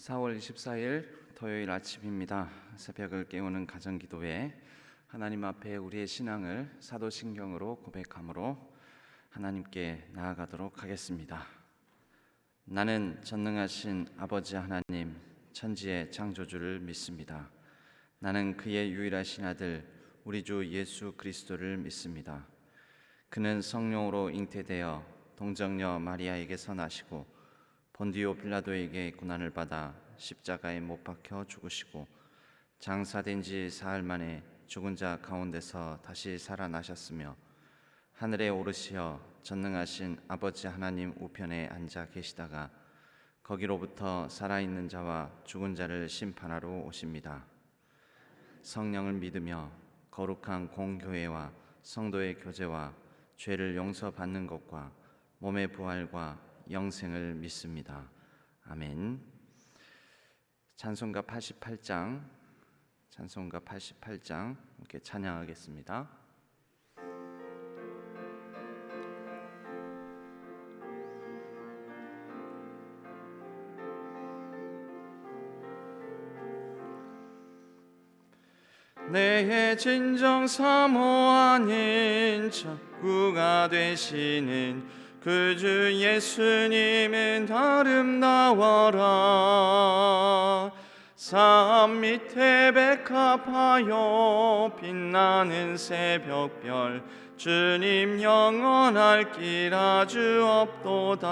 4월 24일 토요일 아침입니다. 새벽을 깨우는 가정기도회, 하나님 앞에 우리의 신앙을 사도신경으로 고백함으로 하나님께 나아가도록 하겠습니다. 나는 전능하신 아버지 하나님, 천지의 창조주를 믿습니다. 나는 그의 유일하신 아들 우리 주 예수 그리스도를 믿습니다. 그는 성령으로 잉태되어 동정녀 마리아에게서 나시고 본디오 빌라도에게 고난을 받아 십자가에 못 박혀 죽으시고 장사된 지 사흘 만에 죽은 자 가운데서 다시 살아나셨으며 하늘에 오르시어 전능하신 아버지 하나님 우편에 앉아 계시다가 거기로부터 살아있는 자와 죽은 자를 심판하러 오십니다. 성령을 믿으며 거룩한 공교회와 성도의 교제와 죄를 용서받는 것과 몸의 부활과 영생을 믿습니다. 아멘. 찬송가 88장 함께 찬양하겠습니다. 내 진정 사모 아닌 적구가 되시는 그 주 예수님은 아름다워라. 산 밑에 백합하여 빛나는 새벽별 주님 영원할 길 아주 없도다.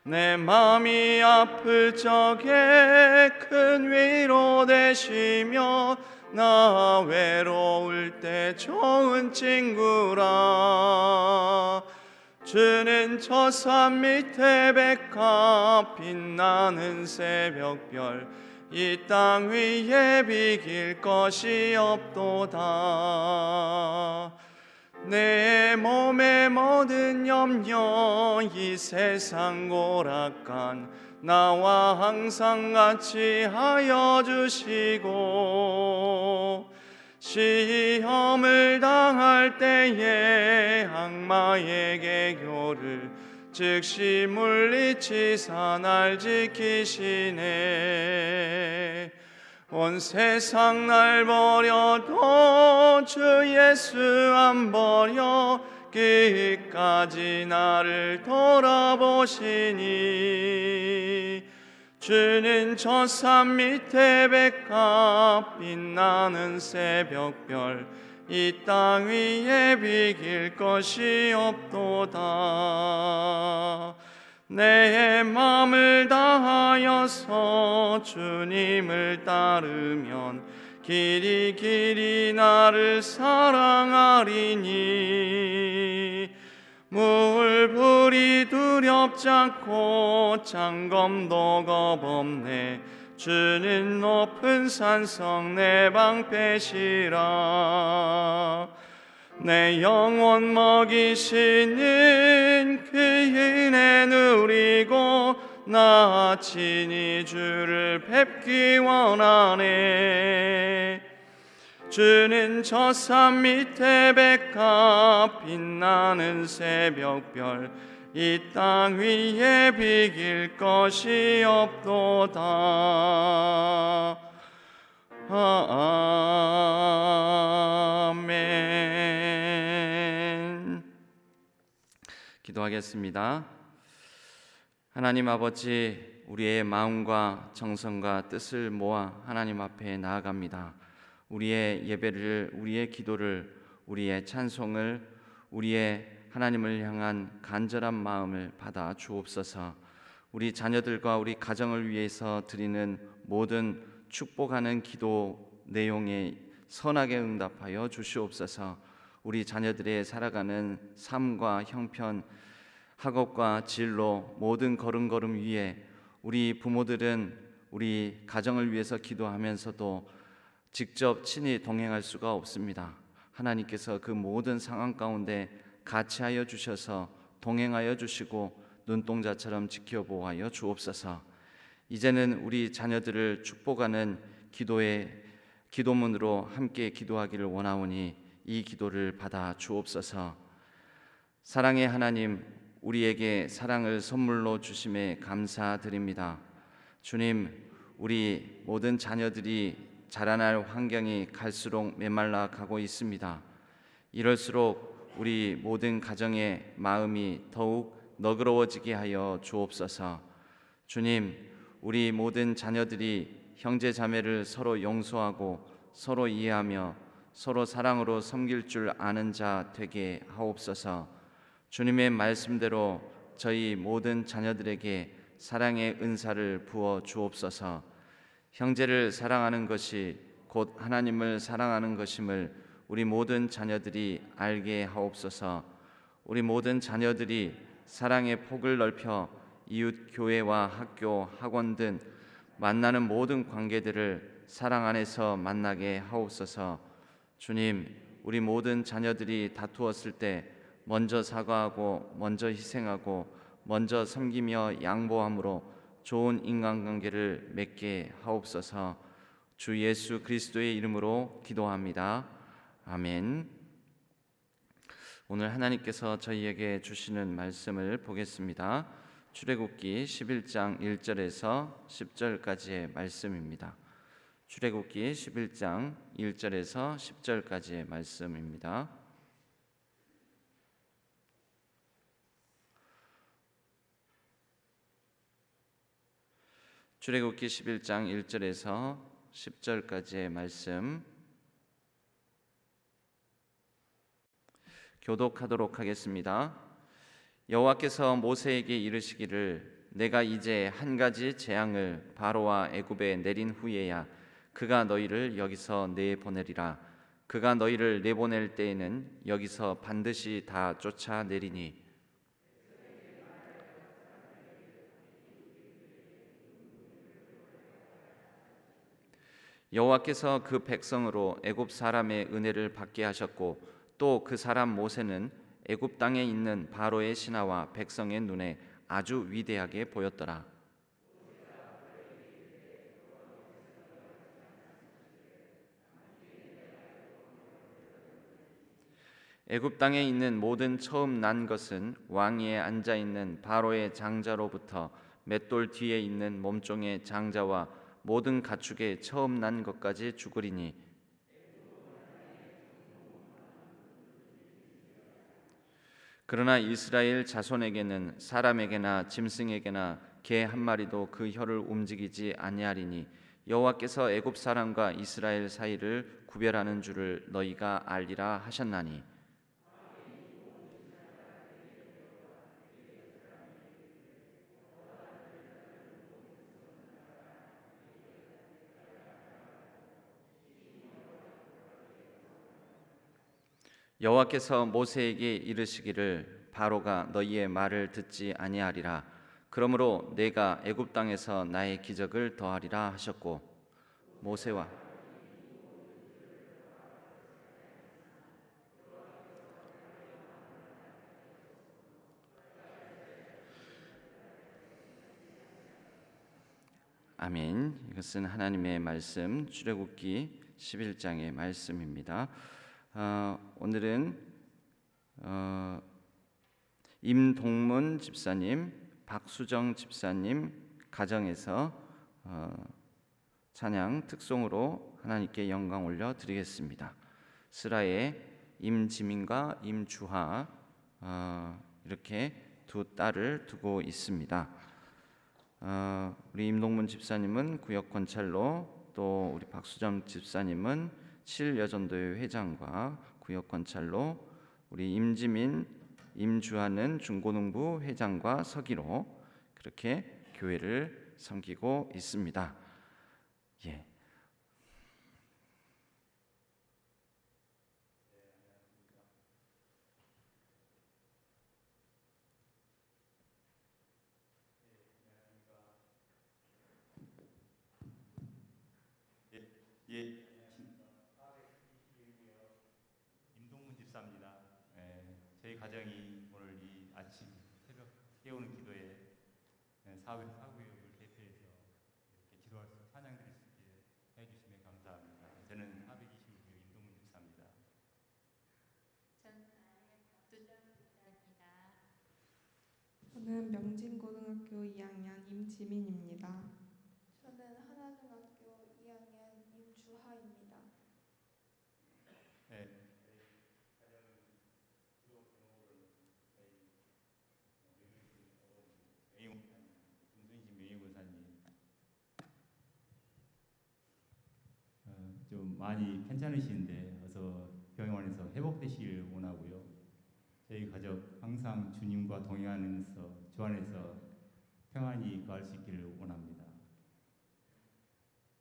내 맘이 아플 적에 큰 위로 되시며 나 외로울 때 좋은 친구라. 주는 저 산 밑에 백합 빛나는 새벽별 이 땅 위에 비길 것이 없도다. 내 몸의 모든 염려 이 세상 고락간 나와 항상 같이 하여 주시고 시험을 당할 때에 악마의 계교를 즉시 물리치사 날 지키시네. 온 세상 날 버려도 주 예수 안 버려 끝까지 나를 돌아보시니. 주는 저 산 밑에 백합 빛나는 새벽별 이 땅 위에 비길 것이 없도다. 내 마음을 다하여서 주님을 따르면 길이 나를 사랑하리니. 물불이 두렵지 않고 장검도 겁없네. 주는 높은 산성 내 방패시라. 내 영혼 먹이시는 그 은혜 누리고 나 친히 주를 뵙기 원하네. 주는 저 산 밑에 백합 빛나는 새벽별 이 땅 위에 비길 것이 없도다. 아멘. 기도하겠습니다. 하나님 아버지, 우리의 마음과 정성과 뜻을 모아 하나님 앞에 나아갑니다. 우리의 예배를, 우리의 기도를, 우리의 찬송을, 우리의 하나님을 향한 간절한 마음을 받아 주옵소서. 우리 자녀들과 우리 가정을 위해서 드리는 모든 축복하는 기도 내용에 선하게 응답하여 주시옵소서. 우리 자녀들의 살아가는 삶과 형편, 학업과 진로, 모든 걸음걸음 위에 우리 부모들은 우리 가정을 위해서 기도하면서도 직접 친히 동행할 수가 없습니다. 하나님께서 그 모든 상황 가운데 같이 하여 주셔서 동행하여 주시고 눈동자처럼 지켜보아여 주옵소서. 이제는 우리 자녀들을 축복하는 기도문으로 함께 기도하기를 원하오니 이 기도를 받아 주옵소서. 사랑의 하나님, 우리에게 사랑을 선물로 주심에 감사드립니다. 주님, 우리 모든 자녀들이 자라날 환경이 갈수록 메말라 가고 있습니다. 이럴수록 우리 모든 가정의 마음이 더욱 너그러워지게 하여 주옵소서. 주님, 우리 모든 자녀들이 형제 자매를 서로 용서하고 서로 이해하며 서로 사랑으로 섬길 줄 아는 자 되게 하옵소서. 주님의 말씀대로 저희 모든 자녀들에게 사랑의 은사를 부어 주옵소서. 형제를 사랑하는 것이 곧 하나님을 사랑하는 것임을 우리 모든 자녀들이 알게 하옵소서. 우리 모든 자녀들이 사랑의 폭을 넓혀 이웃 교회와 학교, 학원 등 만나는 모든 관계들을 사랑 안에서 만나게 하옵소서. 주님, 우리 모든 자녀들이 다투었을 때 먼저 사과하고 먼저 희생하고 먼저 섬기며 양보함으로 좋은 인간관계를 맺게 하옵소서. 주 예수 그리스도의 이름으로 기도합니다. 아멘. 오늘 하나님께서 저희에게 주시는 말씀을 보겠습니다. 출애굽기 11장 1절에서 10절까지의 말씀입니다. 출애굽기 11장 1절에서 10절까지의 말씀입니다. 출애굽기 11장 1절에서 10절까지의 말씀 교독하도록 하겠습니다. 여호와께서 모세에게 이르시기를 내가 이제 한 가지 재앙을 바로와 애굽에 내린 후에야 그가 너희를 여기서 내보내리라. 그가 너희를 내보낼 때에는 여기서 반드시 다 쫓아내리니 여호와께서 그 백성으로 애굽 사람의 은혜를 받게 하셨고 또 그 사람 모세는 애굽 땅에 있는 바로의 신하와 백성의 눈에 아주 위대하게 보였더라. 애굽 땅에 있는 모든 처음 난 것은 왕위에 앉아 있는 바로의 장자로부터 맷돌 뒤에 있는 몸종의 장자와 모든 가축의 처음 난 것까지 죽으리니 그러나 이스라엘 자손에게는 사람에게나 짐승에게나 개 한 마리도 그 혀를 움직이지 아니하리니 여호와께서 애굽 사람과 이스라엘 사이를 구별하는 줄을 너희가 알리라 하셨나니 여호와께서 모세에게 이르시기를 바로가 너희의 말을 듣지 아니하리라. 그러므로 내가 애굽 땅에서 나의 기적을 더하리라 하셨고 모세와 아멘. 이것은 하나님의 말씀 출애굽기 11장의 말씀입니다. 오늘은 임동문 집사님, 박수정 집사님 가정에서 찬양 특송으로 하나님께 영광 올려 드리겠습니다. 스라의 임지민과 임주하 이렇게 두 딸을 두고 있습니다. 우리 임동문 집사님은 구역 권찰로, 또 우리 박수정 집사님은 7여전도회 회장과 구역 권찰로, 우리 임지민, 임주하는 중고등부 회장과 서기로 그렇게 교회를 섬기고 있습니다. 예. 예, 임동문 집사입니다. 저희 가정이 오늘 이 아침 새벽 깨우는 기도에 사구역을 대표해서 이렇게 기도할 수, 찬양 드릴 수 있게 해주시면 감사합니다. 저는 425교 임동문 집사입니다. 저는 명진고등학교 2학년 임지민입니다. 좀 많이 괜찮으시는데 어서 병원에서 회복되시길 원하고요. 저희 가족 항상 주님과 동행하면서 주 안에서 평안히 거할 수 있기를 원합니다.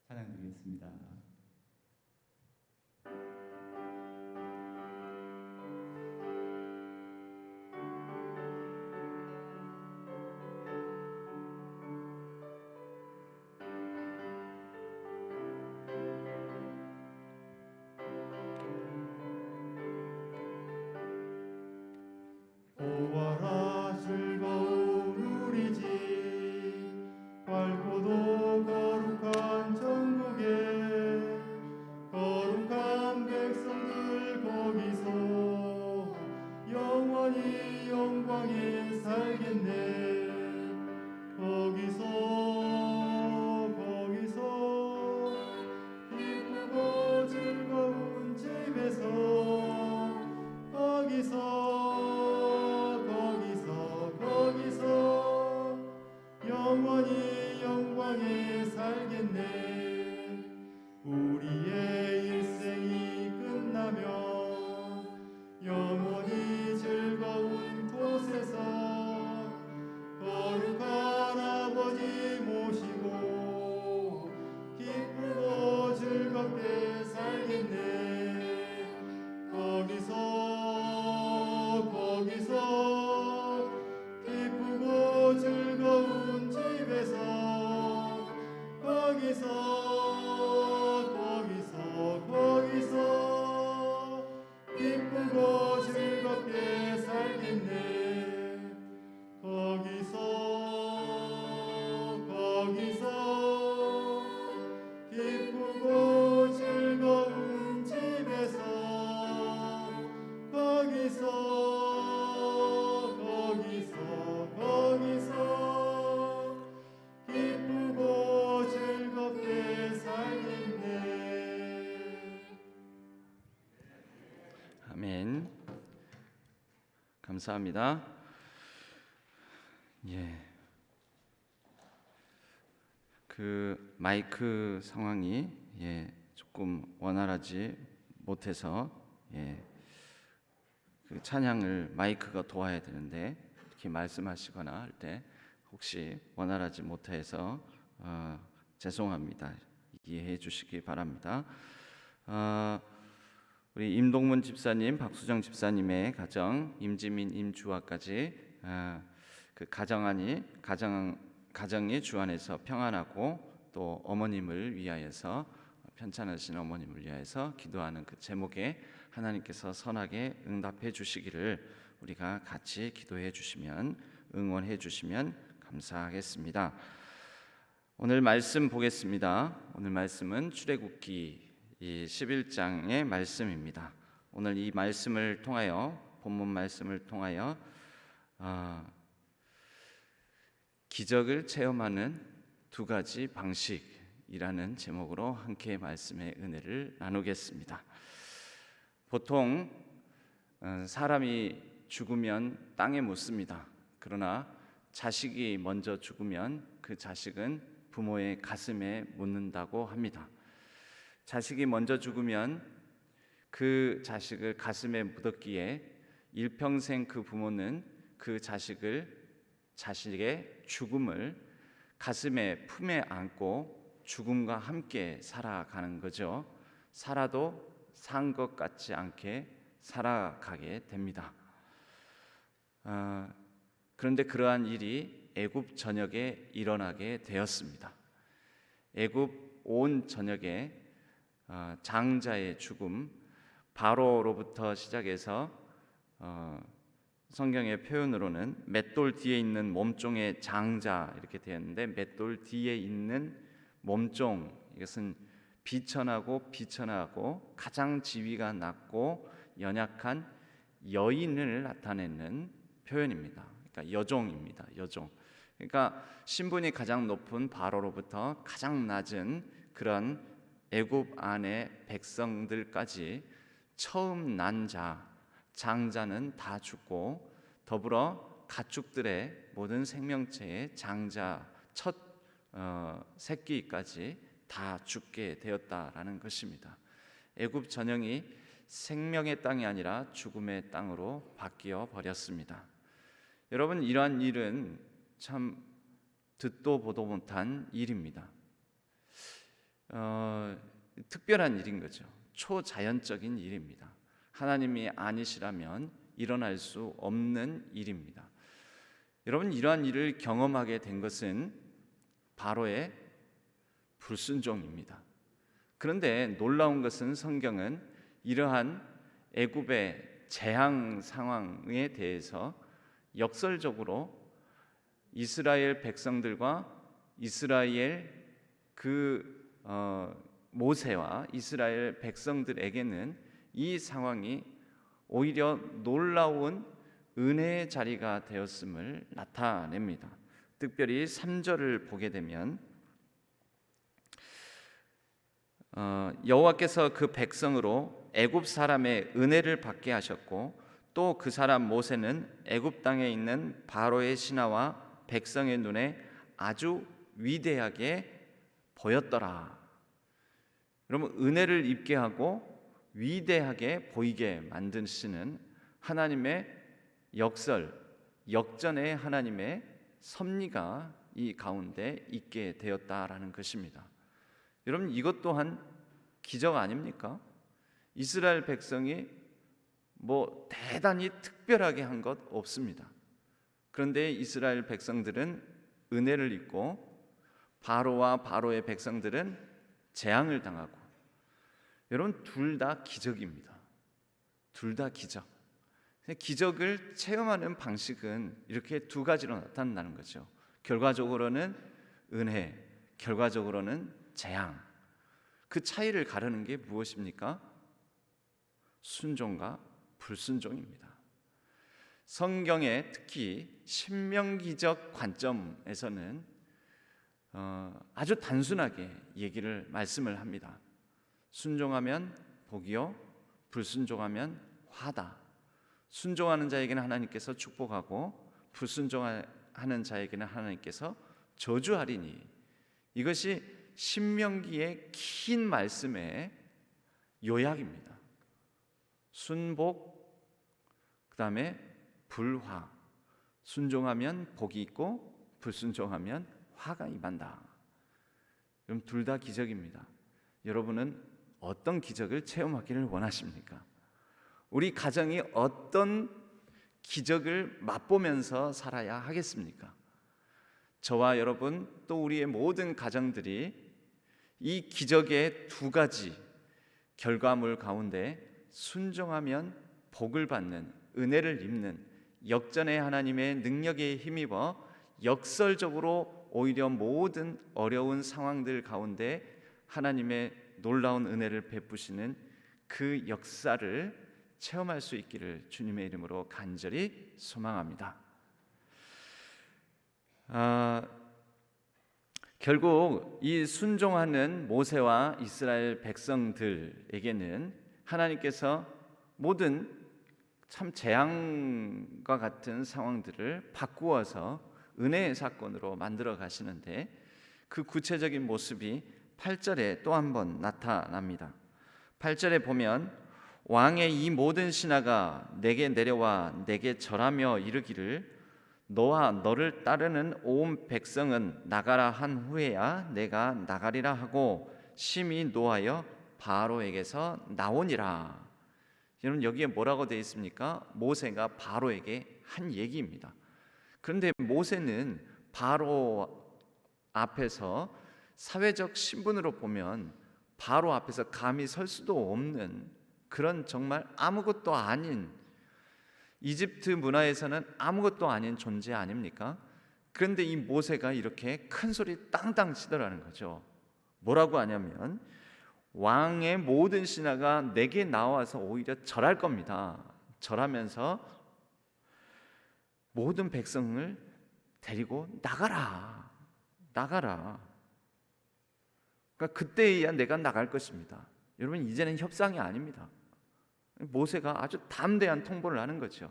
찬양드리겠습니다. 보아라 즐거운 우리 집 밝고도 거룩한 천국에 거룩한 백성들 거기서 영원히 영광에 살겠네. 거기서 기쁘고 즐거운 집에서 거기서 영원히 영광에 살겠네. 우리의 일생이 끝나면 영원히 즐거운 곳에서 거룩한 아버지 모시고 기쁘고 즐겁게 살겠네. 거기서 기쁘고 즐거운 집에서 거기서 기쁘고 즐겁게 살겠네. 거기서 기쁘고 즐거운 집에서 거기서 기쁘고 즐겁게 살겠네. 아멘. 감사합니다. 예. 그 마이크 상황이 조금 원활하지 못해서 그 찬양을 마이크가 도와야 되는데 이렇게 말씀하시거나 할 때 혹시 원활하지 못해서 죄송합니다. 이해해 주시기 바랍니다. 우리 임동문 집사님, 박수정 집사님의 가정, 임지민, 임주화까지 그 가정이 주 안에서 평안하고 또 어머님을 위하여서 편찮으신 어머님을 위하여서 기도하는 그 제목에 하나님께서 선하게 응답해 주시기를 우리가 같이 기도해 주시면 응원해 주시면 감사하겠습니다. 오늘 말씀 보겠습니다. 오늘 말씀은 출애굽기 11장의 말씀입니다. 오늘 이 말씀을 통하여 본문 말씀을 통하여 기적을 체험하는 두 가지 방식이라는 제목으로 함께 말씀의 은혜를 나누겠습니다. 보통 사람이 죽으면 땅에 묻습니다. 그러나 자식이 먼저 죽으면 그 자식은 부모의 가슴에 묻는다고 합니다. 자식이 먼저 죽으면 그 자식을 가슴에 묻었기에 일평생 그 부모는 그 자식의 죽음을 가슴에 품에 안고 죽음과 함께 살아가는 거죠. 살아도 산 것 같지 않게 살아가게 됩니다. 그런데 그러한 일이 애굽 전역에 일어나게 되었습니다. 애굽 온 전역에 장자의 죽음, 바로로부터 시작해서 성경의 표현으로는 맷돌 뒤에 있는 몸종의 장자 이렇게 되었는데, 맷돌 뒤에 있는 몸종, 이것은 비천하고 가장 지위가 낮고 연약한 여인을 나타내는 표현입니다. 그러니까 여종입니다. 여종. 그러니까 신분이 가장 높은 바로로부터 가장 낮은 그런 애굽 안의 백성들까지 처음 난 장자는 다 죽고, 더불어 가축들의 모든 생명체의 장자 첫 새끼까지 다 죽게 되었다라는 것입니다. 애굽 전형이 생명의 땅이 아니라 죽음의 땅으로 바뀌어 버렸습니다. 여러분, 이러한 일은 참 듣도 보도 못한 일입니다. 특별한 일인 거죠. 초자연적인 일입니다. 하나님이 아니시라면 일어날 수 없는 일입니다. 여러분, 이러한 일을 경험하게 된 것은 바로의 불순종입니다. 그런데 놀라운 것은 성경은 이러한 애굽의 재앙 상황에 대해서 역설적으로 이스라엘 백성들과 이스라엘 모세와 이스라엘 백성들에게는 이 상황이 오히려 놀라운 은혜의 자리가 되었음을 나타냅니다. 특별히 3절을 보게 되면 여호와께서 그 백성으로 애굽 사람의 은혜를 받게 하셨고 또 그 사람 모세는 애굽 땅에 있는 바로의 신하와 백성의 눈에 아주 위대하게 보였더라. 여러분, 은혜를 입게 하고 위대하게 보이게 만드시는 하나님의 역전의 하나님의 섭리가 이 가운데 있게 되었다라는 것입니다. 여러분, 이것 또한 기적 아닙니까? 이스라엘 백성이 대단히 특별하게 한 것 없습니다. 그런데 이스라엘 백성들은 은혜를 입고 바로와 바로의 백성들은 재앙을 당하고, 여러분, 둘 다 기적입니다. 둘 다 기적. 기적을 체험하는 방식은 이렇게 두 가지로 나타난다는 거죠. 결과적으로는 은혜, 결과적으로는 재앙. 그 차이를 가르는 게 무엇입니까? 순종과 불순종입니다. 성경에 특히 신명기적 관점에서는 아주 단순하게 말씀을 합니다. 순종하면 복이요, 불순종하면 화다. 순종하는 자에게는 하나님께서 축복하고 불순종하는 자에게는 하나님께서 저주하리니. 이것이 신명기의 긴 말씀의 요약입니다. 순복, 그 다음에 불화. 순종하면 복이 있고 불순종하면 화가 임한다. 그럼 둘 다 기적입니다. 여러분은 어떤 기적을 체험하기를 원하십니까? 우리 가정이 어떤 기적을 맛보면서 살아야 하겠습니까? 저와 여러분 또 우리의 모든 가정들이 이 기적의 두 가지 결과물 가운데 순종하면 복을 받는, 은혜를 입는 역전의 하나님의 능력에 힘입어 역설적으로 오히려 모든 어려운 상황들 가운데 하나님의 놀라운 은혜를 베푸시는 그 역사를 체험할 수 있기를 주님의 이름으로 간절히 소망합니다. 결국 이 순종하는 모세와 이스라엘 백성들에게는 하나님께서 모든 참 재앙과 같은 상황들을 바꾸어서 은혜의 사건으로 만들어 가시는데, 그 구체적인 모습이 8절에 또 한 번 나타납니다. 8절에 보면 왕의 이 모든 신하가 내게 내려와 내게 절하며 이르기를 너와 너를 따르는 온 백성은 나가라 한 후에야 내가 나가리라 하고 심히 노하여 바로에게서 나오니라. 여러분, 여기에 뭐라고 되어 있습니까? 모세가 바로에게 한 얘기입니다. 그런데 모세는 바로 앞에서 사회적 신분으로 보면 바로 앞에서 감히 설 수도 없는 그런 정말 아무것도 아닌, 이집트 문화에서는 아무것도 아닌 존재 아닙니까? 그런데 이 모세가 이렇게 큰 소리 땅땅 치더라는 거죠. 뭐라고 하냐면 왕의 모든 신하가 내게 나와서 오히려 절할 겁니다. 절하면서 모든 백성을 데리고 나가라. 그러니까 그때야 내가 나갈 것입니다. 여러분, 이제는 협상이 아닙니다. 모세가 아주 담대한 통보를 하는 거죠.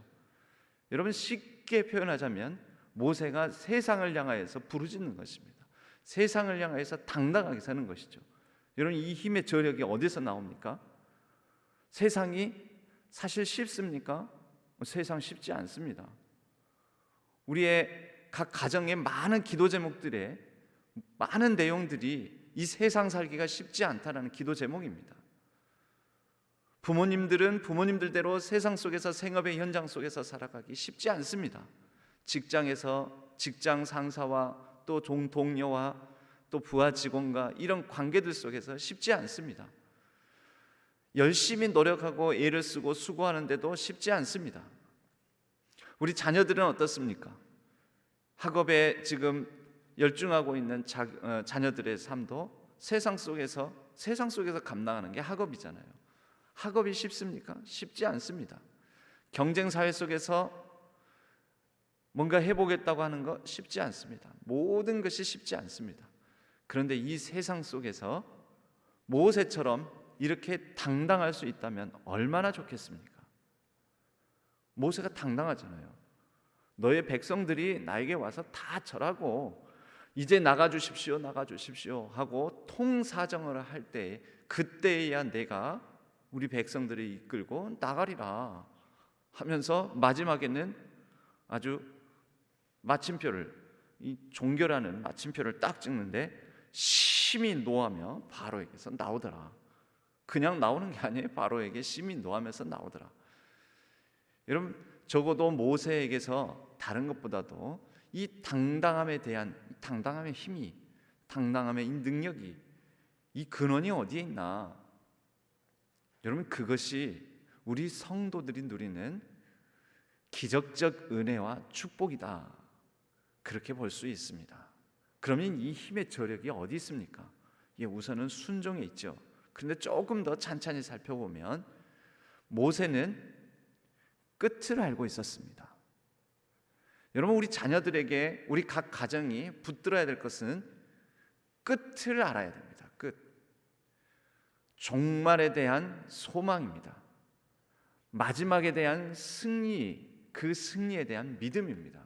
여러분, 쉽게 표현하자면 모세가 세상을 향하여서 부르짖는 것입니다. 세상을 향하여서 당당하게 사는 것이죠. 여러분, 이 힘의 저력이 어디서 나옵니까? 세상이 사실 쉽습니까? 세상 쉽지 않습니다. 우리의 각 가정의 많은 기도 제목들에 많은 내용들이 이 세상 살기가 쉽지 않다라는 기도 제목입니다. 부모님들은 부모님들대로 세상 속에서 생업의 현장 속에서 살아가기 쉽지 않습니다. 직장에서 직장 상사와 또 동료와 또 부하 직원과 이런 관계들 속에서 쉽지 않습니다. 열심히 노력하고 애를 쓰고 수고하는데도 쉽지 않습니다. 우리 자녀들은 어떻습니까? 학업에 지금 열중하고 있는 자녀들의 삶도 세상 속에서 감당하는 게 학업이잖아요. 학업이 쉽습니까? 쉽지 않습니다. 경쟁 사회 속에서 뭔가 해보겠다고 하는 거 쉽지 않습니다. 모든 것이 쉽지 않습니다. 그런데 이 세상 속에서 모세처럼 이렇게 당당할 수 있다면 얼마나 좋겠습니까? 모세가 당당하잖아요. 너의 백성들이 나에게 와서 다 절하고 이제 나가 주십시오 하고 통사정을 할 때 그때야 내가 우리 백성들을 이끌고 나가리라 하면서 마지막에는 아주 마침표를, 이 종결하는 마침표를 딱 찍는데 심히 노하며 바로에게서 나오더라. 그냥 나오는 게 아니에요. 바로에게 심히 노하면서 나오더라. 여러분, 적어도 모세에게서 다른 것보다도 이 당당함에 대한 당당함의 힘이, 당당함의 이 능력이, 이 근원이 어디에 있나? 여러분, 그것이 우리 성도들이 누리는 기적적 은혜와 축복이다, 그렇게 볼 수 있습니다. 그러면 이 힘의 저력이 어디 있습니까? 우선은 순종에 있죠. 그런데 조금 더 찬찬히 살펴보면 모세는 끝을 알고 있었습니다. 여러분, 우리 자녀들에게, 우리 각 가정이 붙들어야 될 것은 끝을 알아야 됩니다. 끝. 종말에 대한 소망입니다. 마지막에 대한 승리, 그 승리에 대한 믿음입니다.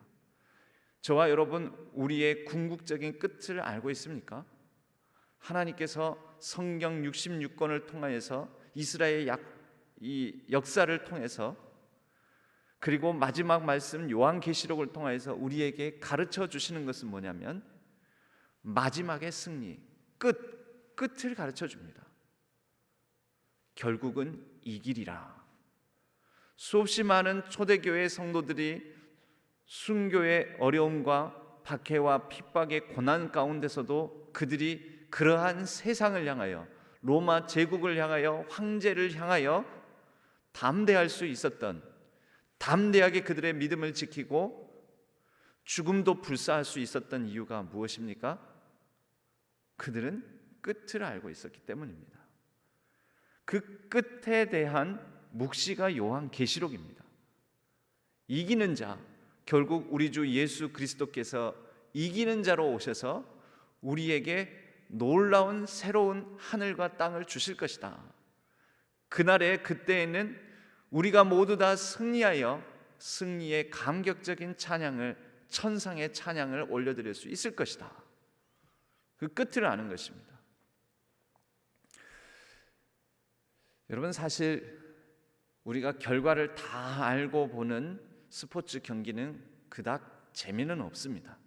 저와 여러분, 우리의 궁극적인 끝을 알고 있습니까? 하나님께서 성경 66권을 통하여서 이스라엘의 이 역사를 통해서, 그리고 마지막 말씀 요한계시록을 통해서 우리에게 가르쳐 주시는 것은 뭐냐면 마지막의 승리, 끝을 가르쳐 줍니다. 결국은 이기리라. 수없이 많은 초대교회 성도들이 순교의 어려움과 박해와 핍박의 고난 가운데서도 그들이 그러한 세상을 향하여, 로마 제국을 향하여, 황제를 향하여 담대할 수 있었던, 담대하게 그들의 믿음을 지키고 죽음도 불사할 수 있었던 이유가 무엇입니까? 그들은 끝을 알고 있었기 때문입니다. 그 끝에 대한 묵시가 요한계시록입니다. 이기는 자, 결국 우리 주 예수 그리스도께서 이기는 자로 오셔서 우리에게 놀라운 새로운 하늘과 땅을 주실 것이다. 그때에는 우리가 모두 다 승리하여 승리의 감격적인 찬양을, 천상의 찬양을 올려드릴 수 있을 것이다. 그 끝을 아는 것입니다. 여러분, 사실 우리가 결과를 다 알고 보는 스포츠 경기는 그닥 재미는 없습니다.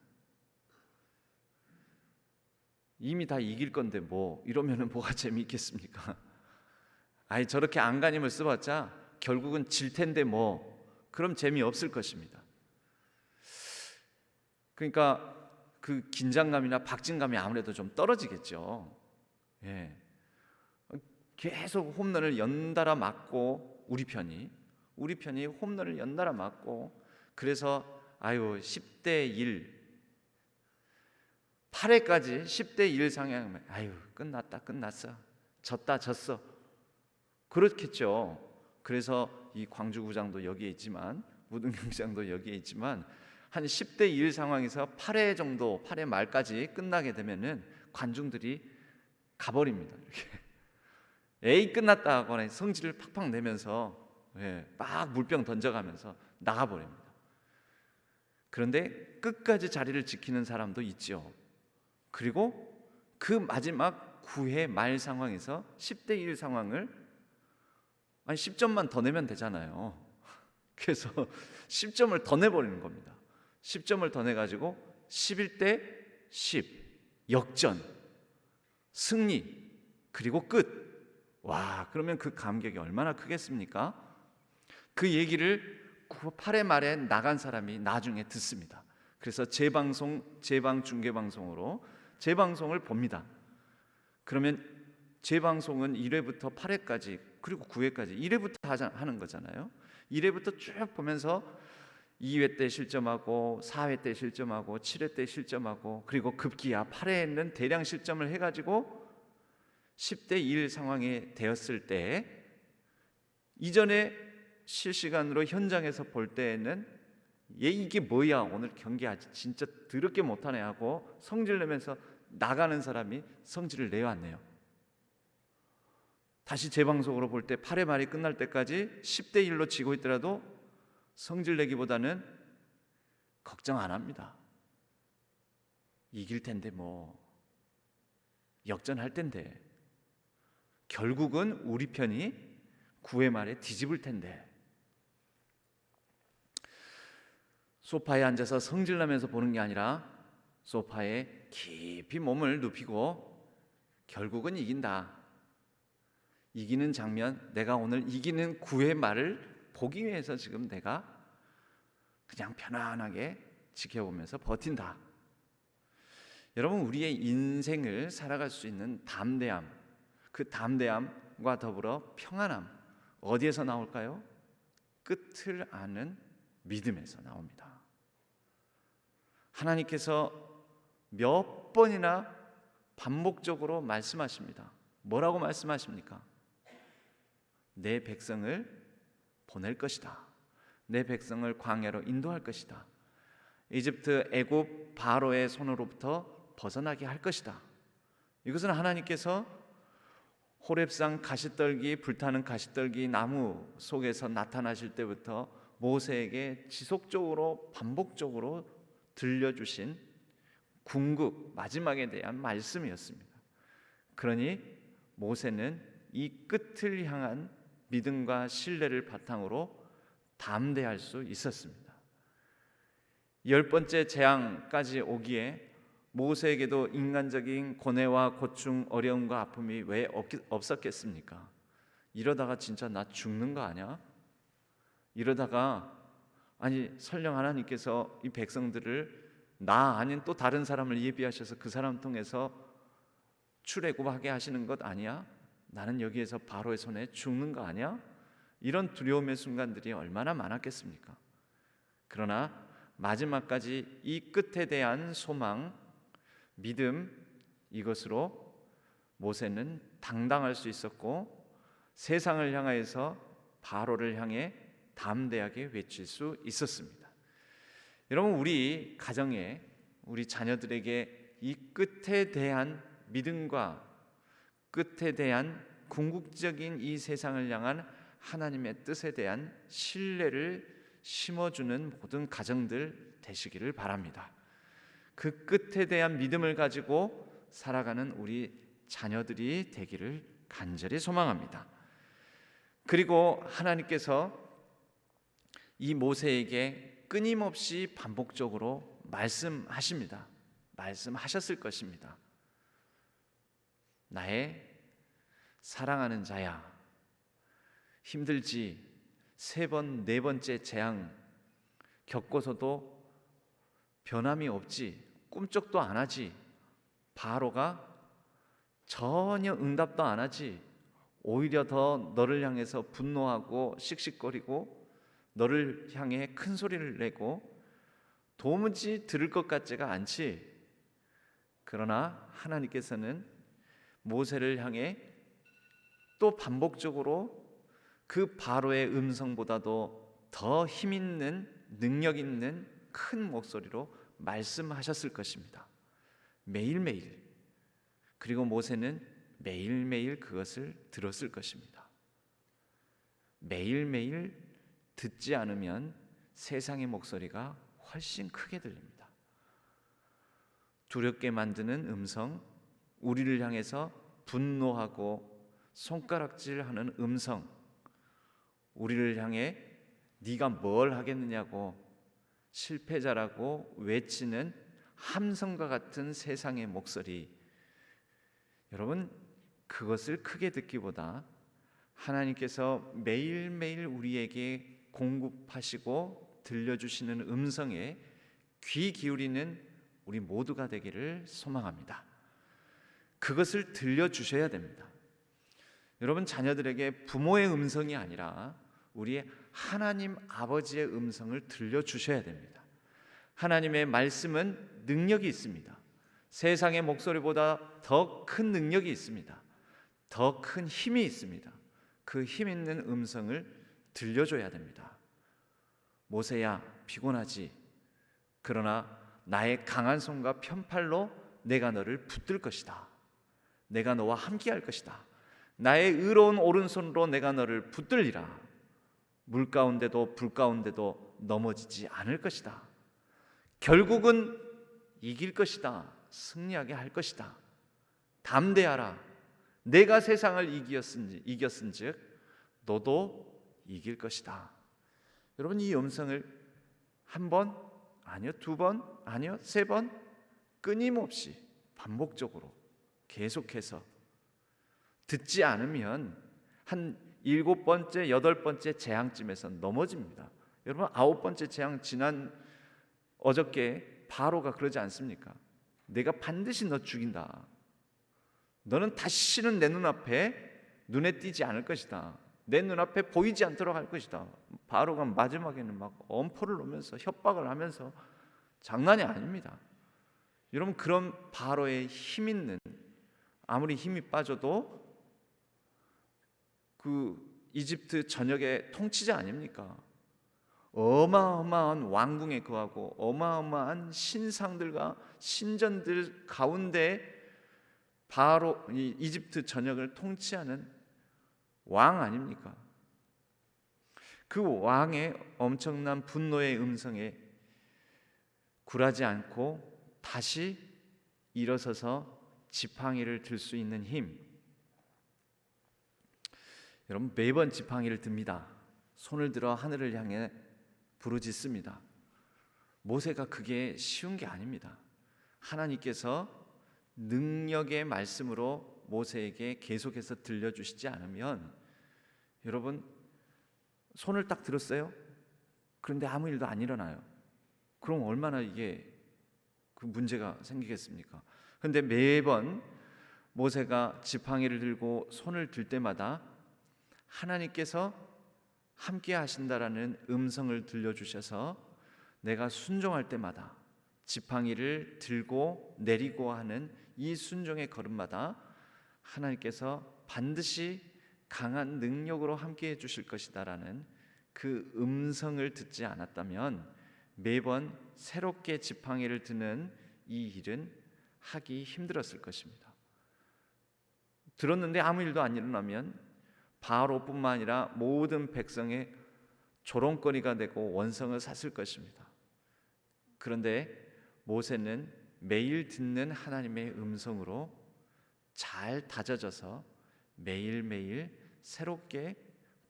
이미 다 이길 건데 이러면은 뭐가 재미있겠습니까? 저렇게 안간힘을 써봤자 결국은 질 텐데 그럼 재미없을 것입니다. 그러니까 그 긴장감이나 박진감이 아무래도 좀 떨어지겠죠. 계속 홈런을 연달아 맞고 우리 편이 홈런을 연달아 맞고, 그래서 10대 1 8회까지 10대 1 상황이면 끝났어, 졌어, 그렇겠죠. 그래서 이 광주구장도 여기에 있지만 무등경장도 여기에 있지만 한 10대 1 상황에서 8회 정도, 8회 말까지 끝나게 되면은 관중들이 가버립니다. 이렇게 에이 끝났다 하거나 성질을 팍팍 내면서 막 물병 던져가면서 나가버립니다. 그런데 끝까지 자리를 지키는 사람도 있죠. 그리고 그 마지막 9회 말 상황에서 10대 1 상황을 아니 10점만 더 내면 되잖아요. 그래서 10점을 더 내버리는 겁니다. 10점을 더 내가지고 11대 10 역전 승리 그리고 끝. 와, 그러면 그 감격이 얼마나 크겠습니까? 그 얘기를 8회 말에 나간 사람이 나중에 듣습니다. 그래서 재방 중계 방송으로 재방송을 봅니다. 그러면 재방송은 1회부터 8회까지 그리고 9회까지 1회부터 하는 거잖아요. 1회부터 쭉 보면서 2회 때 실점하고 4회 때 실점하고 7회 때 실점하고 그리고 급기야 8회에는 대량 실점을 해가지고 10대 1 상황이 되었을 때 이전에 실시간으로 현장에서 볼 때에는 얘 이게 뭐야 오늘 경기 아주 진짜 더럽게 못하네 하고 성질 내면서 나가는 사람이 성질을 내왔네요. 다시 재방송으로 볼 때 8회 말이 끝날 때까지 10대 1로 지고 있더라도 성질 내기보다는 걱정 안 합니다. 이길 텐데 뭐 역전할 텐데 결국은 우리 편이 9회 말에 뒤집을 텐데 소파에 앉아서 성질나면서 보는 게 아니라 소파에 깊이 몸을 눕히고 결국은 이긴다. 이기는 장면, 내가 오늘 이기는 9회 말을 보기 위해서 지금 내가 그냥 편안하게 지켜보면서 버틴다. 여러분, 우리의 인생을 살아갈 수 있는 담대함, 그 담대함과 더불어 평안함 어디에서 나올까요? 끝을 아는 믿음에서 나옵니다. 하나님께서 몇 번이나 반복적으로 말씀하십니다. 뭐라고 말씀하십니까? 내 백성을 보낼 것이다. 내 백성을 광야로 인도할 것이다. 이집트 애굽 바로의 손으로부터 벗어나게 할 것이다. 이것은 하나님께서 호렙산 가시떨기 불타는 가시떨기 나무 속에서 나타나실 때부터 모세에게 지속적으로 반복적으로 들려주신 궁극 마지막에 대한 말씀이었습니다. 그러니 모세는 이 끝을 향한 믿음과 신뢰를 바탕으로 담대할 수 있었습니다. 10번째 재앙까지 오기에 모세에게도 인간적인 고뇌와 고충, 어려움과 아픔이 왜 없었겠습니까? 이러다가 진짜 나 죽는 거 아니야? 이러다가 아니 설령 하나님께서 이 백성들을 나 아닌 또 다른 사람을 예비하셔서 그 사람 통해서 출애굽하게 하시는 것 아니야? 나는 여기에서 바로의 손에 죽는 거 아니야? 이런 두려움의 순간들이 얼마나 많았겠습니까? 그러나 마지막까지 이 끝에 대한 소망, 믿음 이것으로 모세는 당당할 수 있었고 세상을 향하여서 바로를 향해 담대하게 외칠 수 있었습니다. 여러분, 우리 가정에 우리 자녀들에게 이 끝에 대한 믿음과 끝에 대한 궁극적인 이 세상을 향한 하나님의 뜻에 대한 신뢰를 심어주는 모든 가정들 되시기를 바랍니다. 그 끝에 대한 믿음을 가지고 살아가는 우리 자녀들이 되기를 간절히 소망합니다. 그리고 하나님께서 이 모세에게 끊임없이 반복적으로 말씀하십니다. 말씀하셨을 것입니다. 나의 사랑하는 자야, 힘들지 3번, 4번째 재앙 겪고서도 변함이 없지, 꿈쩍도 안 하지, 바로가 전혀 응답도 안 하지, 오히려 더 너를 향해서 분노하고 씩씩거리고 너를 향해 큰 소리를 내고 도무지 들을 것 같지가 않지. 그러나 하나님께서는 모세를 향해 또 반복적으로 그 바로의 음성보다도 더 힘있는 능력 있는 큰 목소리로 말씀하셨을 것입니다. 매일매일. 그리고 모세는 매일매일 그것을 들었을 것입니다. 매일매일 듣지 않으면 세상의 목소리가 훨씬 크게 들립니다. 두렵게 만드는 음성, 우리를 향해서 분노하고 손가락질하는 음성, 우리를 향해 네가 뭘 하겠느냐고 실패자라고 외치는 함성과 같은 세상의 목소리, 여러분 그것을 크게 듣기보다 하나님께서 매일매일 우리에게 공급하시고 들려주시는 음성에 귀 기울이는 우리 모두가 되기를 소망합니다. 그것을 들려주셔야 됩니다. 여러분, 자녀들에게 부모의 음성이 아니라 우리의 하나님 아버지의 음성을 들려주셔야 됩니다. 하나님의 말씀은 능력이 있습니다. 세상의 목소리보다 더 큰 능력이 있습니다. 더 큰 힘이 있습니다. 그 힘 있는 음성을 들려줘야 됩니다. 모세야, 피곤하지? 그러나 나의 강한 손과 편팔로 내가 너를 붙들 것이다. 내가 너와 함께할 것이다. 나의 의로운 오른손으로 내가 너를 붙들리라. 물 가운데도 불 가운데도 넘어지지 않을 것이다. 결국은 이길 것이다. 승리하게 할 것이다. 담대하라. 내가 세상을 이겼은즉 너도 이길 것이다. 여러분, 이 음성을 한 번, 아니요, 두 번, 아니요, 세 번 끊임없이 반복적으로 계속해서 듣지 않으면 한 7번째, 8번째 재앙쯤에서 넘어집니다. 여러분, 9번째 재앙 지난 어저께 바로가 그러지 않습니까? 내가 반드시 너 죽인다. 너는 다시는 내 눈앞에 눈에 띄지 않을 것이다. 내 눈앞에 보이지 않도록 할 것이다. 바로가 마지막에는 막 엄포를 놓으면서 협박을 하면서 장난이 아닙니다. 여러분, 그런 바로의 힘 있는, 아무리 힘이 빠져도 그 이집트 전역의 통치자 아닙니까? 어마어마한 왕궁에 거하고 어마어마한 신상들과 신전들 가운데 바로 이 이집트 전역을 통치하는 왕 아닙니까? 그 왕의 엄청난 분노의 음성에 굴하지 않고 다시 일어서서 지팡이를 들 수 있는 힘. 여러분, 매번 지팡이를 듭니다. 손을 들어 하늘을 향해 부르짖습니다. 모세가 그게 쉬운 게 아닙니다. 하나님께서 능력의 말씀으로 모세에게 계속해서 들려주시지 않으면, 여러분, 손을 딱 들었어요? 그런데 아무 일도 안 일어나요. 그럼 얼마나 이게 그 문제가 생기겠습니까? 그런데 매번 모세가 지팡이를 들고 손을 들 때마다 하나님께서 함께 하신다라는 음성을 들려주셔서 내가 순종할 때마다 지팡이를 들고 내리고 하는 이 순종의 걸음마다 하나님께서 반드시 강한 능력으로 함께 해주실 것이다라는 그 음성을 듣지 않았다면 매번 새롭게 지팡이를 드는 이 일은 하기 힘들었을 것입니다. 들었는데 아무 일도 안 일어나면 바로뿐만 아니라 모든 백성의 조롱거리가 되고 원성을 샀을 것입니다. 그런데 모세는 매일 듣는 하나님의 음성으로 잘 다져져서 매일매일 새롭게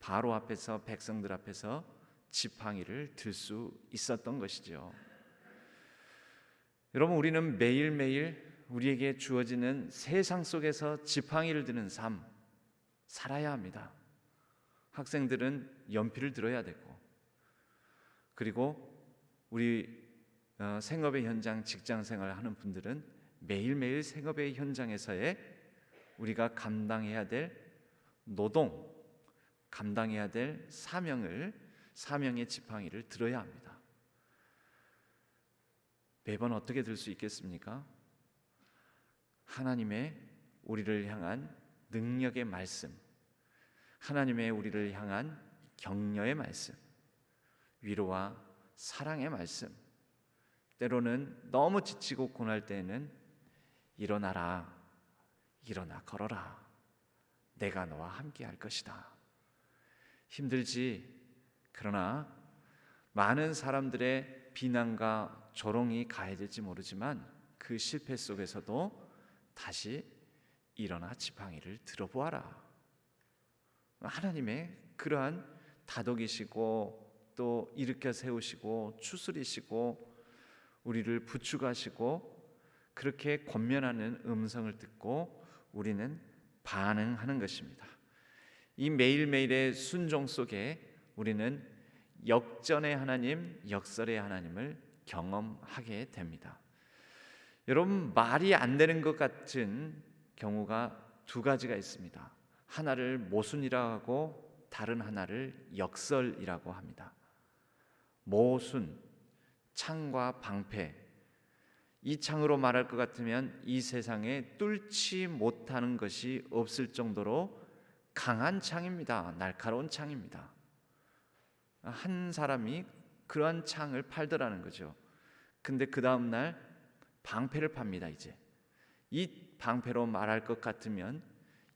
바로 앞에서, 백성들 앞에서 지팡이를 들 수 있었던 것이죠. 여러분, 우리는 매일매일 우리에게 주어지는 세상 속에서 지팡이를 드는 삶 살아야 합니다. 학생들은 연필을 들어야 되고, 그리고 우리 생업의 현장, 직장 생활을 하는 분들은 매일매일 생업의 현장에서의 우리가 감당해야 될 노동, 감당해야 될 사명의 지팡이를 들어야 합니다. 매번 어떻게 들 수 있겠습니까? 하나님의 우리를 향한 능력의 말씀, 하나님의 우리를 향한 격려의 말씀, 위로와 사랑의 말씀, 때로는 너무 지치고 고날 때에는 일어나라, 일어나 걸어라, 내가 너와 함께 할 것이다. 힘들지? 그러나 많은 사람들의 비난과 조롱이 가해질지 모르지만 그 실패 속에서도 다시 일어나 지팡이를 들어보아라. 하나님의 그러한 다독이시고 또 일으켜 세우시고 추스리시고 우리를 부축하시고 그렇게 권면하는 음성을 듣고 우리는 반응하는 것입니다. 이 매일매일의 순종 속에 우리는 역전의 하나님, 역설의 하나님을 경험하게 됩니다. 여러분, 말이 안 되는 것 같은 경우가 두 가지가 있습니다. 하나를 모순이라고 하고 다른 하나를 역설이라고 합니다. 모순, 창과 방패. 이 창으로 말할 것 같으면 이 세상에 뚫지 못하는 것이 없을 정도로 강한 창입니다. 날카로운 창입니다. 한 사람이 그러한 창을 팔더라는 거죠. 근데 그 다음 날 방패를 팝니다. 이제 이 방패로 말할 것 같으면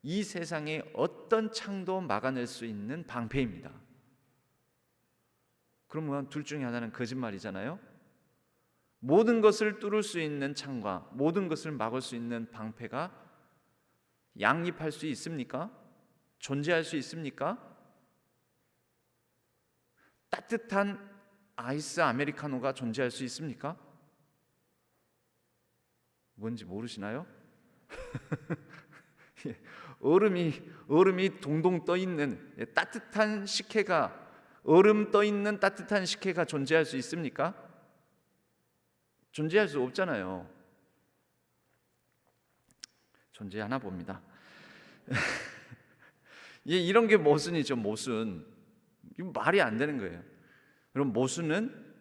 이 세상에 어떤 창도 막아낼 수 있는 방패입니다. 그러면 둘 중에 하나는 거짓말이잖아요. 모든 것을 뚫을 수 있는 창과 모든 것을 막을 수 있는 방패가 양립할 수 있습니까? 존재할 수 있습니까? 따뜻한 아이스 아메리카노가 존재할 수 있습니까? 뭔지 모르시나요? 얼음이 동동 떠 있는 따뜻한 식혜가 얼음 떠 있는 따뜻한 식혜가 존재할 수 있습니까? 존재할 수 없잖아요. 존재하나 봅니다. 이런 게 모순이죠. 모순. 이거 말이 안 되는 거예요. 여러분, 모순은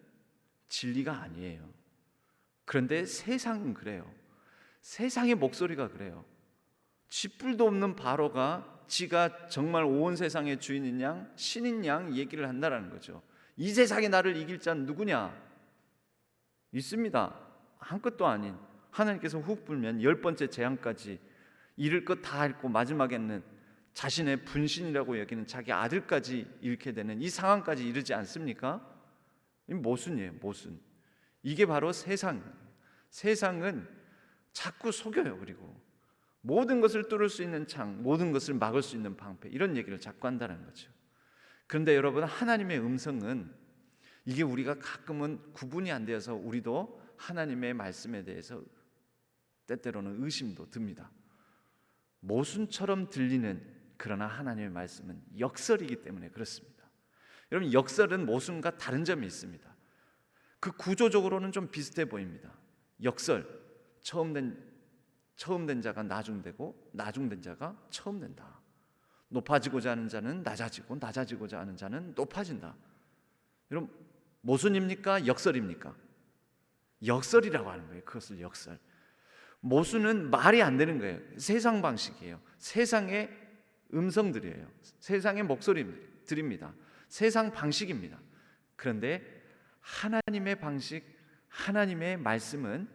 진리가 아니에요. 그런데 세상은 그래요. 세상의 목소리가 그래요. 쥐뿔도 없는 바로가 지가 정말 온 세상의 주인인 양, 신인 양 얘기를 한다라는 거죠. 이 세상에 나를 이길 자는 누구냐? 있습니다. 아무것도 아닌 하나님께서 훅 불면 10번째 재앙까지 잃을 것 다 잃고 마지막에는 자신의 분신이라고 여기는 자기 아들까지 잃게 되는 이 상황까지 이르지 않습니까? 이 모순이에요. 모순. 이게 바로 세상은 자꾸 속여요. 그리고 모든 것을 뚫을 수 있는 창, 모든 것을 막을 수 있는 방패, 이런 얘기를 자꾸 한다는 거죠. 그런데 여러분, 하나님의 음성은 이게 우리가 가끔은 구분이 안 되어서 우리도 하나님의 말씀에 대해서 때때로는 의심도 듭니다. 모순처럼 들리는, 그러나 하나님의 말씀은 역설이기 때문에 그렇습니다. 여러분, 역설은 모순과 다른 점이 있습니다. 그 구조적으로는 좀 비슷해 보입니다. 역설, 처음 된 자가 나중되고 나중된 자가 처음 된다. 높아지고자 하는 자는 낮아지고 낮아지고자 하는 자는 높아진다. 여러분, 모순입니까? 역설입니까? 역설이라고 하는 거예요. 그것을 역설. 모순은 말이 안 되는 거예요. 세상 방식이에요. 세상의 음성들이에요. 세상의 목소리들입니다. 세상 방식입니다. 그런데 하나님의 방식, 하나님의 말씀은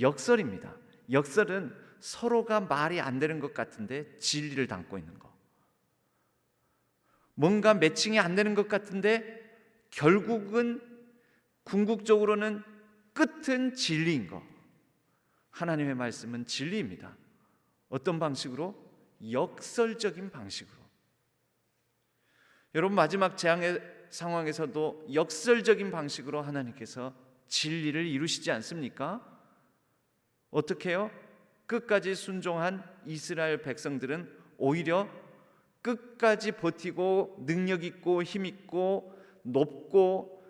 역설입니다. 역설은 서로가 말이 안 되는 것 같은데 진리를 담고 있는 거. 뭔가 매칭이 안 되는 것 같은데 결국은 궁극적으로는 끝은 진리인 거. 하나님의 말씀은 진리입니다. 어떤 방식으로? 역설적인 방식으로. 여러분, 마지막 재앙의 상황에서도 역설적인 방식으로 하나님께서 진리를 이루시지 않습니까? 어떻게 해요? 끝까지 순종한 이스라엘 백성들은 오히려 끝까지 버티고 능력 있고 힘 있고 높고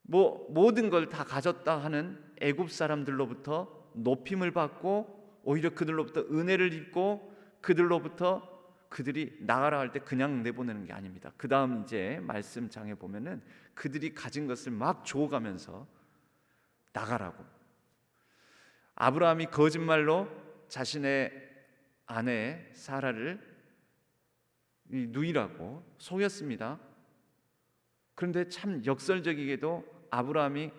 모든 걸 다 가졌다 하는 애굽 사람들로부터 높임을 받고 오히려 그들로부터 은혜를 입고 그들이 나가라 할 때 그냥 내보내는 게 아닙니다. 그 다음 이제 말씀장에 보면은 그들이 가진 것을 막 줘가면서 나가라고. 아브라함이 거짓말로 자신의 아내 사라를 누이라고 속였습니다. 그런데 참 역설적이게도 아브라함이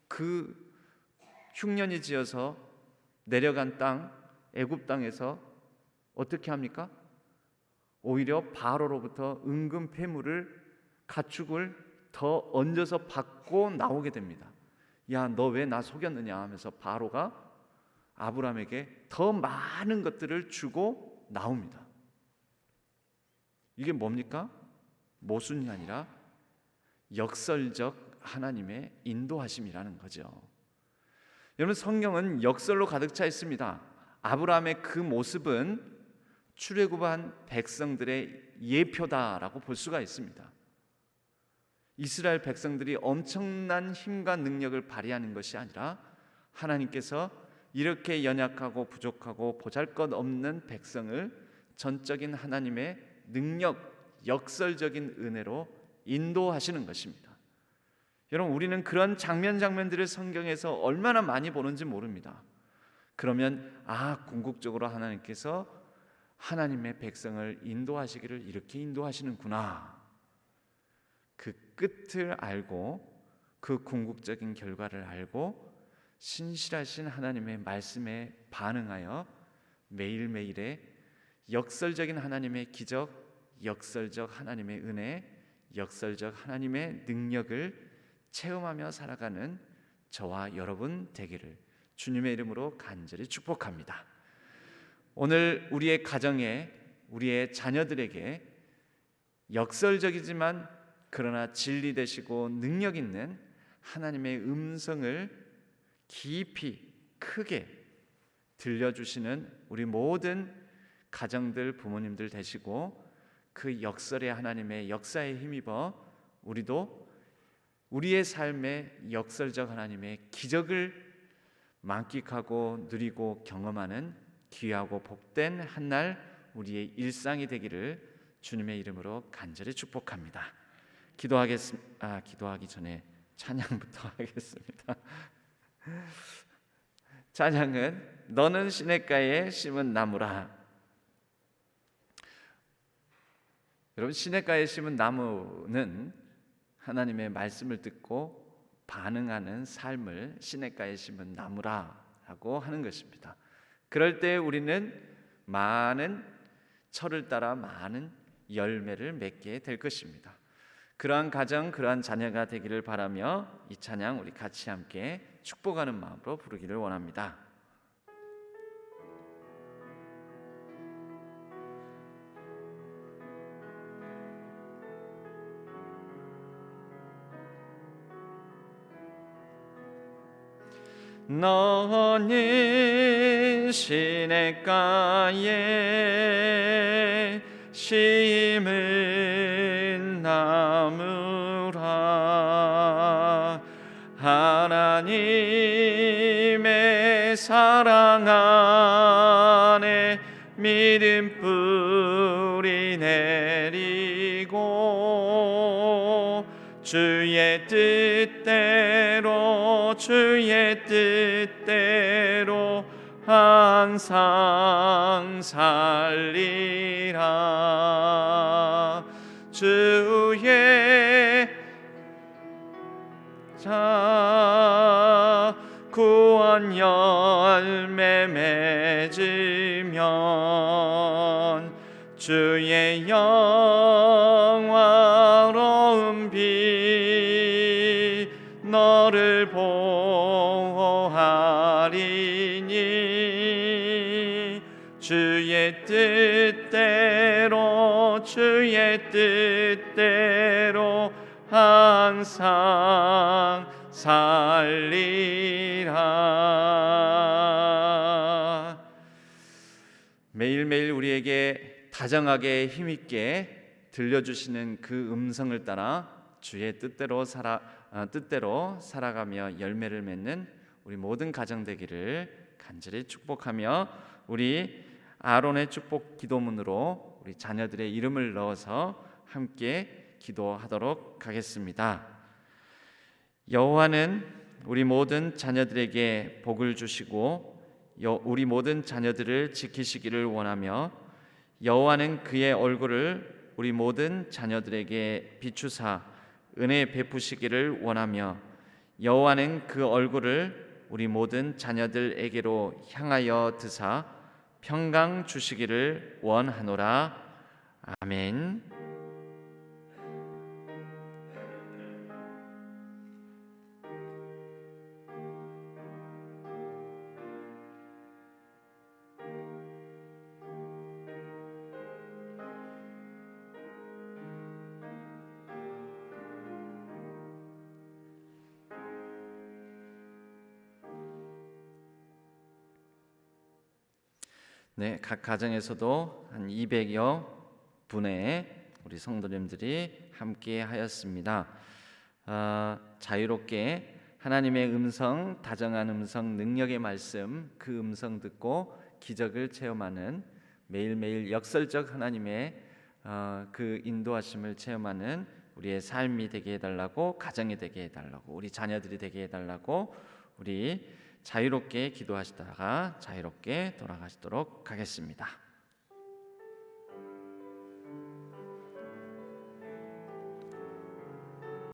그 흉년이 지어서 내려간 땅, 애굽 땅에서 어떻게 합니까? 오히려 바로로부터 은금 패물을, 가축을 더 얹어서 받고 나오게 됩니다. 야, 너 왜 나 속였느냐 하면서 바로가 아브라함에게 더 많은 것들을 주고 나옵니다. 이게 뭡니까? 모순이 아니라 역설적 하나님의 인도하심이라는 거죠. 여러분, 성경은 역설로 가득 차 있습니다. 아브라함의 그 모습은 출애굽한 백성들의 예표다라고 볼 수가 있습니다. 이스라엘 백성들이 엄청난 힘과 능력을 발휘하는 것이 아니라 하나님께서 이렇게 연약하고 부족하고 보잘것없는 백성을 전적인 하나님의 능력, 역설적인 은혜로 인도하시는 것입니다. 여러분, 우리는 그런 장면들을 성경에서 얼마나 많이 보는지 모릅니다. 그러면 궁극적으로 하나님께서 하나님의 백성을 인도하시기를 이렇게 인도하시는구나, 그 끝을 알고 그 궁극적인 결과를 알고 신실하신 하나님의 말씀에 반응하여 매일매일의 역설적인 하나님의 기적, 역설적 하나님의 은혜, 역설적 하나님의 능력을 체험하며 살아가는 저와 여러분 되기를 주님의 이름으로 간절히 축복합니다. 오늘 우리의 가정에, 우리의 자녀들에게 역설적이지만 그러나 진리 되시고 능력 있는 하나님의 음성을 깊이 크게 들려주시는 우리 모든 가정들, 부모님들 되시고 그 역설의 하나님의 역사에 힘입어 우리도 우리의 삶에 역설적 하나님의 기적을 만끽하고 누리고 경험하는 귀하고 복된 한날 우리의 일상이 되기를 주님의 이름으로 간절히 축복합니다. 기도하기 전에 찬양부터 하겠습니다. 찬양은 너는 시냇가에 심은 나무라. 여러분, 시냇가에 심은 나무는 하나님의 말씀을 듣고 반응하는 삶을 시냇가에 심은 나무라라고 하는 것입니다. 그럴 때 우리는 많은 철을 따라 많은 열매를 맺게 될 것입니다. 그러한 가정, 그러한 자녀가 되기를 바라며 이 찬양 우리 같이 함께 축복하는 마음으로 부르기를 원합니다. 너는 시냇가에 심은 나무라. 하나님의 사랑 안에 믿음 뿌리 내리고 주의 뜻대로 항상 살리라. 주의 구원 열매 맺으면 주의 영화로운 빛 너를 보호하리니 주의 뜻대로 항상 살리라. 매일매일 우리에게 다정하게 힘있게 들려주시는 그 음성을 따라 주의 뜻대로 살아가며 열매를 맺는 우리 모든 가정 되기를 간절히 축복하며 우리 아론의 축복 기도문으로 우리 자녀들의 이름을 넣어서 함께 기도하도록 하겠습니다. 여호와는 우리 모든 자녀들에게 복을 주시고 우리 모든 자녀들을 지키시기를 원하며 여호와는 그의 얼굴을 우리 모든 자녀들에게 비추사 은혜 베푸시기를 원하며 여호와는 그 얼굴을 우리 모든 자녀들에게로 향하여 드사 평강 주시기를 원하노라. 아멘. 네, 각 가정에서도 한 200여 분의 우리 성도님들이 함께 하였습니다. 자유롭게 하나님의 음성, 다정한 음성, 능력의 말씀, 그 음성 듣고 기적을 체험하는, 매일매일 역설적 하나님의 그 인도하심을 체험하는 우리의 삶이 되게 해달라고, 가정이 되게 해달라고, 우리 자녀들이 되게 해달라고, 우리 자유롭게 기도하시다가 자유롭게 돌아가시도록 하겠습니다.